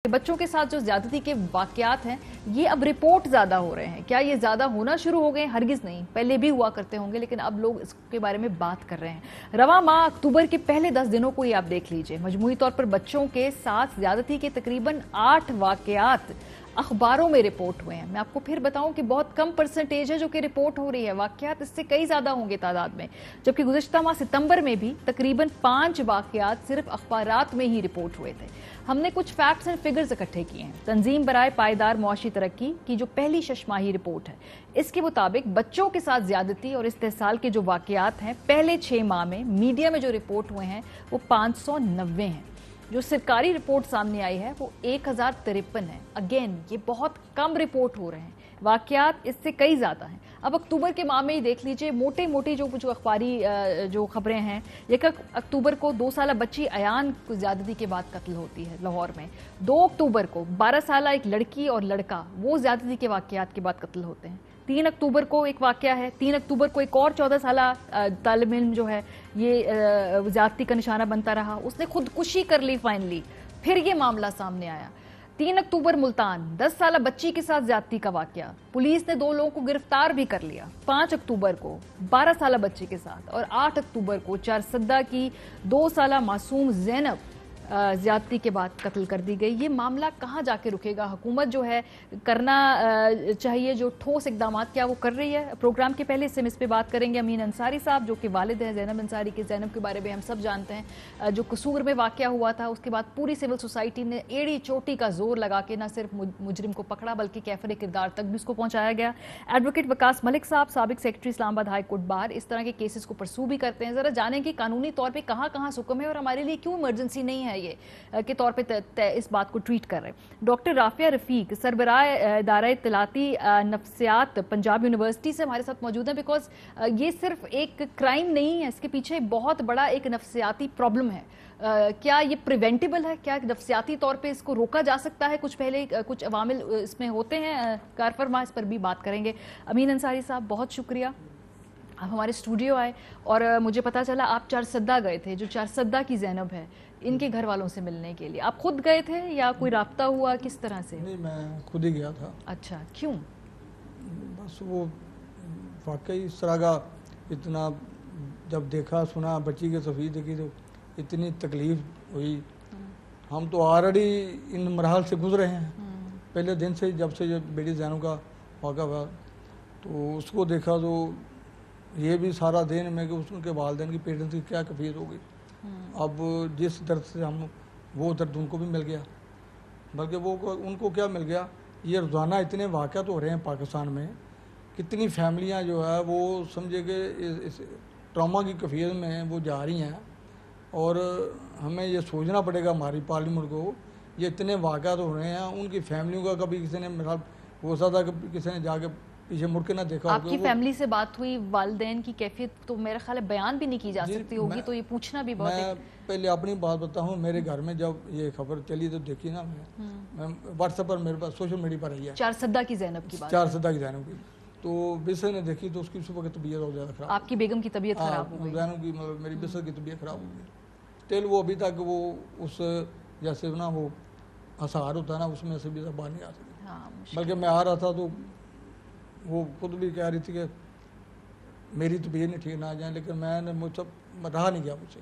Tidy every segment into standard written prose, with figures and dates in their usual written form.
बच्चों के साथ जो ज्यादती के वाकयात हैं ये अब रिपोर्ट ज्यादा हो रहे हैं। क्या ये ज्यादा होना शुरू हो गए? हरगिज नहीं, पहले भी हुआ करते होंगे, लेकिन अब लोग इसके बारे में बात कर रहे हैं। रवां माह अक्टूबर के पहले 10 दिनों को ही आप देख लीजिए, मजमूई तौर पर बच्चों के साथ ज्यादती के तकरीबन 8 वाकयात अखबारों में रिपोर्ट हुए हैं। मैं आपको फिर बताऊं कि बहुत कम परसेंटेज है जो कि रिपोर्ट हो रही है, वाकयात इससे कई ज्यादा होंगे तादाद में। जबकि गुज़िश्ता माह सितंबर में भी तकरीबन 5 वाकयात सिर्फ अखबारात में ही रिपोर्ट हुए थे। हमने कुछ फैक्ट्स एंड फिगर्स इकट्ठे किए हैं। तंजीम बराए पायदार मुआशी तरक्की की जो पहली शशमाही रिपोर्ट है, इसके मुताबिक बच्चों के साथ ज्यादती और इस्तेहसाल के जो वाकयात हैं पहले 6 माह में मीडिया में जो रिपोर्ट हुए हैं वो 590 हैं। जो सरकारी रिपोर्ट सामने आई है वो 1053 है। अगेन ये बहुत कम रिपोर्ट हो रहे हैं, वाकयात इससे कई ज्यादा हैं। अब अक्टूबर के माह में ही देख लीजिए, मोटे मोटे जो अखबारी जो खबरें हैं, 1 अक्टूबर को 2 साला बच्ची अयान को ज्यादती के बाद कत्ल होती है लाहौर में। 2 अक्टूबर को 12 साला एक लड़की और लड़का वो ज्यादती के वाकयात के बाद कत्ल होते हैं। 3 अक्टूबर को एक वाकया है, 3 अक्टूबर को एक और 14 साला तालिब इल्म जो है ये ज्यादती का निशाना बनता रहा, उसने खुदकुशी कर ली फाइनली। फिर ये मामला सामने आया। 3 अक्टूबर मुल्तान 10 साला बच्ची के साथ ज्यादती का वाकया, पुलिस ने 2 लोगों को गिरफ्तार भी कर लिया। 5 अक्टूबर को 12 साला बच्ची के साथ और 8 अक्टूबर को चारसद्दा की 2 साला मासूम ज़ैनब ज्यादती के बाद कत्ल कर दी गई। ये मामला कहाँ जाके रुकेगा? हुकूमत जो है करना चाहिए जो ठोस इकदाम, क्या वो कर रही है? प्रोग्राम के पहले से हम इस पे बात करेंगे। अमीन अंसारी साहब जो कि वालिद हैं ज़ैनब अंसारी के, ज़ैनब के बारे में हम सब जानते हैं। जो कसूर में वाकया हुआ था उसके बाद पूरी सिविल सोसाइटी ने एड़ी चोटी का जोर लगा के न सिर्फ मुजरिम को पकड़ा बल्कि कैफर किरदार तक भी उसको पहुंचाया गया। एडवोकेट वकास मलिक साहब, साबिक secretary Islamabad high court bar, इस तरह के केसेस को परसू भी करते हैं। जरा जानें कि कानूनी तौर पर कहाँ कहाँ हुक्म है और हमारे लिए क्यों इमरजेंसी नहीं है ये के तौर पे इस बात को ट्वीट कर रहे हैं। डॉक्टर राफिया रफीक, सरबराह इदारा इत्तलाती नफ्सियात पंजाब यूनिवर्सिटी से हमारे साथ मौजूद हैं। बिकॉज ये सिर्फ एक क्राइम नहीं है, इसके पीछे बहुत बड़ा एक नफ्सियाती प्रॉब्लम है। क्या ये प्रिवेंटेबल है? क्या नफ्सियाती तौर पे इसको रोका जा सकता है? कुछ अवामिल इसमें होते हैं कारफरमा, इस पर भी बात करेंगे। अमीन अंसारी साहब बहुत शुक्रिया, आप हमारे स्टूडियो आए और मुझे पता चला आप चारसद्दा गए थे। जो चारसद्दा की ज़ैनब है, इनके घर वालों से मिलने के लिए आप खुद गए थे या कोई राब्ता हुआ, किस तरह से? नहीं, मैं खुद ही गया था। अच्छा, क्यों? बस वो वाकई इस तरह का इतना जब देखा सुना, बच्ची की तस्वीर देखी तो इतनी तकलीफ हुई। हम तो ऑलरेडी इन मरहल से गुजरे हैं पहले दिन से, जब से जब बेटी ज़ैनब का वाक़ा हुआ तो उसको देखा तो ये भी सारा दिन में कि उनके वालिदैन की पेरेंट्स की क्या कैफियत होगी। अब जिस दर्द से हम, वो दर्द उनको भी मिल गया, बल्कि वो उनको क्या मिल गया, ये रोज़ाना इतने वाक़यात हो रहे हैं पाकिस्तान में, कितनी फैमिलियां जो है वो समझे कि इस ट्रॉमा की कैफियत में वो जा रही हैं। और हमें ये सोचना पड़ेगा हमारी पार्लियामेंट को, ये इतने वाक़यात हो रहे हैं, उनकी फैमिलियों का कभी किसी ने मेरा हो सकता कि किसी ने जाके पीछे मुड़ के ना देखा। आपकी फैमिली से बात हुई? वालिदैन की कैफियत तो मेरा ख्याल है बयान भी नहीं की जा सकती होगी, तो ये पूछना भी बहुत मैं पहले अपनी बात बताऊं, मेरे घर में जब ये खबर चली तो देखी ना, मैं व्हाट्सएप पर मेरे पास सोशल मीडिया पर आई है चारसद्दा की ज़ैनब की बात, चारसद्दा की ज़ैनब की, तो बिसर ने देखी तो उसकी सुबह की तबीयत और ज़्यादा ख़राब। आपकी बेगम की तबीयत ख़राब हो गई? ज़ैनब की, मतलब मेरी बिसर की तबीयत ख़राब हो गई। टेल वो अभी तक वो उस जैसे ना वो आसार होता है ना, उसमें से भी बाहर नहीं आ सकती। बल्कि मैं आ रहा था तो वो खुद भी कह रही थी कि मेरी तबीयत नहीं ठीक ना आ जाए, लेकिन मैंने मुझसे रहा नहीं गया मुझसे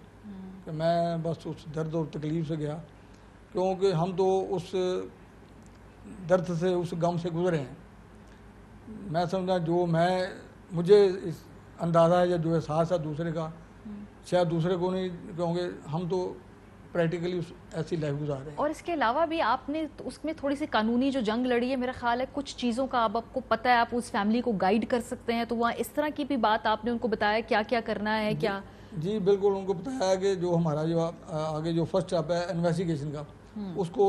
कि मैं बस उस दर्द और तकलीफ़ से गया, क्योंकि हम तो उस दर्द से, उस गम से गुजरे हैं। मैं समझा जो मुझे इस अंदाज़ा है या जो एहसास है दूसरे का, शायद दूसरे को नहीं, क्योंकि हम तो प्रैक्टिकली ऐसी लाइफ गुजार रहे हैं। और इसके अलावा भी आपने उसमें थोड़ी सी कानूनी जो जंग लड़ी है, मेरा ख्याल है कुछ चीज़ों का अब आपको पता है, आप उस फैमिली को गाइड कर सकते हैं, तो वहाँ इस तरह की भी बात आपने उनको बताया क्या क्या करना है? क्या जी बिल्कुल, उनको बताया कि जो हमारा जो आगे जो फर्स्ट स्टेप है इन्वेस्टिगेशन का, उसको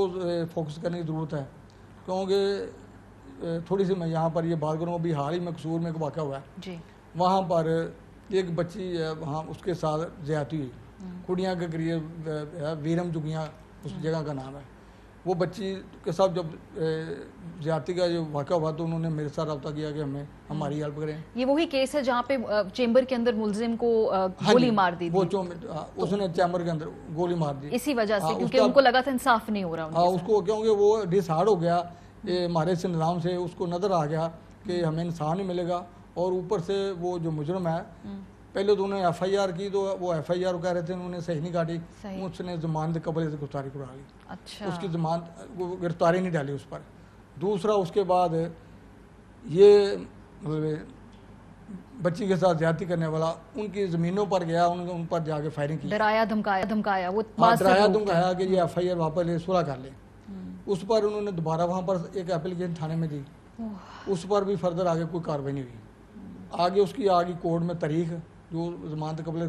फोकस करने की ज़रूरत है। क्योंकि थोड़ी सी मैं यहाँ पर ये बात करूँ, अभी हाल ही में कसूर में एक वाक़ा हुआ है, वहाँ पर एक बच्ची है, वहाँ उसके साथ ज़्यादती हुई, कुड़ियाँ के करीब वीरम जुगियाँ उस जगह का नाम है। وہ بچی کے ساتھ جب زیادتی کا جو واقعہ ہوا تو انہوں نے میرے ساتھ رابطہ کیا کہ ہماری ہیلپ کریں. یہ وہی کیس ہے جہاں پہ چیمبر کے اندر ملزم کو گولی مار دی وہ اس نے چیمبر کے اندر گولی مار دی اسی وجہ سے کیونکہ ان کو لگا تھا انصاف نہیں ہو رہا. اس کو کیونکہ وہ ڈس ہارڈ ہو گیا ہمارے سے نظام سے, اس کو نظر آ گیا کہ ہمیں انصاف نہیں ملے گا. اور اوپر سے وہ جو مجرم ہے پہلے تو انہوں نے ایف آئی آر کی تو وہ ایف آئی آر کہہ رہے تھے انہوں نے صحیح نہیں کاٹی, اس نے ضمانت قبل سے گرفتاری کرا لی. اچھا اس کی ضمانت گرفتاری نہیں ڈالی اس پر. دوسرا اس کے بعد یہ بچی کے ساتھ زیادتی کرنے والا ان کی زمینوں پر گیا, ان پر جا کے فائرنگ کی, ڈرایا دھمکایا وہ ڈرایا دھمکایا کہ یہ ایف آئی آر واپس لے صلح کر لیں. اس پر انہوں نے دوبارہ وہاں پر ایک اپلیکیشن تھانے میں دی, اس پر بھی فردر آگے کوئی کارروائی نہیں ہوئی. آگے اس کی آگی کورٹ میں تاریخ جو ضمانت قبل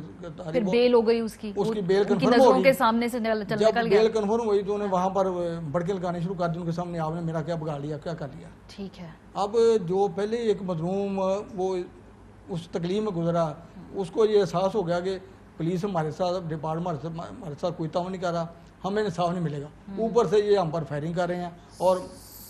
پھر بیل ہو گئی اس کی بیل کنفرم ہو گئی. کے سامنے سے جب بیل کنفرم ہوئی تو انہیں وہاں پر بڑکے لگانے شروع کر دی ان کے سامنے, آپ نے میرا کیا بگاڑ لیا, کیا کر لیا. ٹھیک ہے. اب جو پہلے ایک مظلوم وہ اس تکلیف میں گزرا, اس کو یہ احساس ہو گیا کہ پولیس ہمارے ساتھ, ڈپارٹمنٹ ہمارے ساتھ کوئی تعاون نہیں کر رہا, ہمیں انصاف نہیں ملے گا. اوپر سے یہ ہم پر فائرنگ کر رہے ہیں اور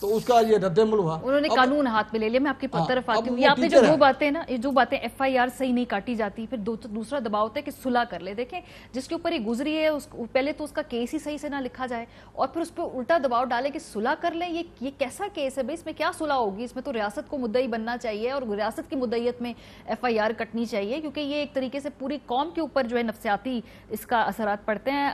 تو اس کا یہ رد عمل ہوا. انہوں نے قانون ہاتھ میں لے لیا. میں آپ کی طرف آتی ہوں. یہ آپ نے جو باتیں نا, جو باتیں ایف آئی آر صحیح نہیں کاٹی جاتی, پھر دوسرا دباؤ ہوتا ہے کہ صلح کر لے. دیکھیں جس کے اوپر یہ گزری ہے پہلے تو اس کا کیس ہی صحیح سے نہ لکھا جائے اور پھر اس پہ الٹا دباؤ ڈالے کہ صلح کر لیں. یہ کیسا کیس ہے بھائی, اس میں کیا صلح ہوگی؟ اس میں تو ریاست کو مدعی بننا چاہیے اور ریاست کی مدعیت میں ایف آئی آر کٹنی چاہیے, کیونکہ یہ ایک طریقے سے پوری قوم کے اوپر جو ہے نفسیاتی اس کا اثرات پڑتے ہیں.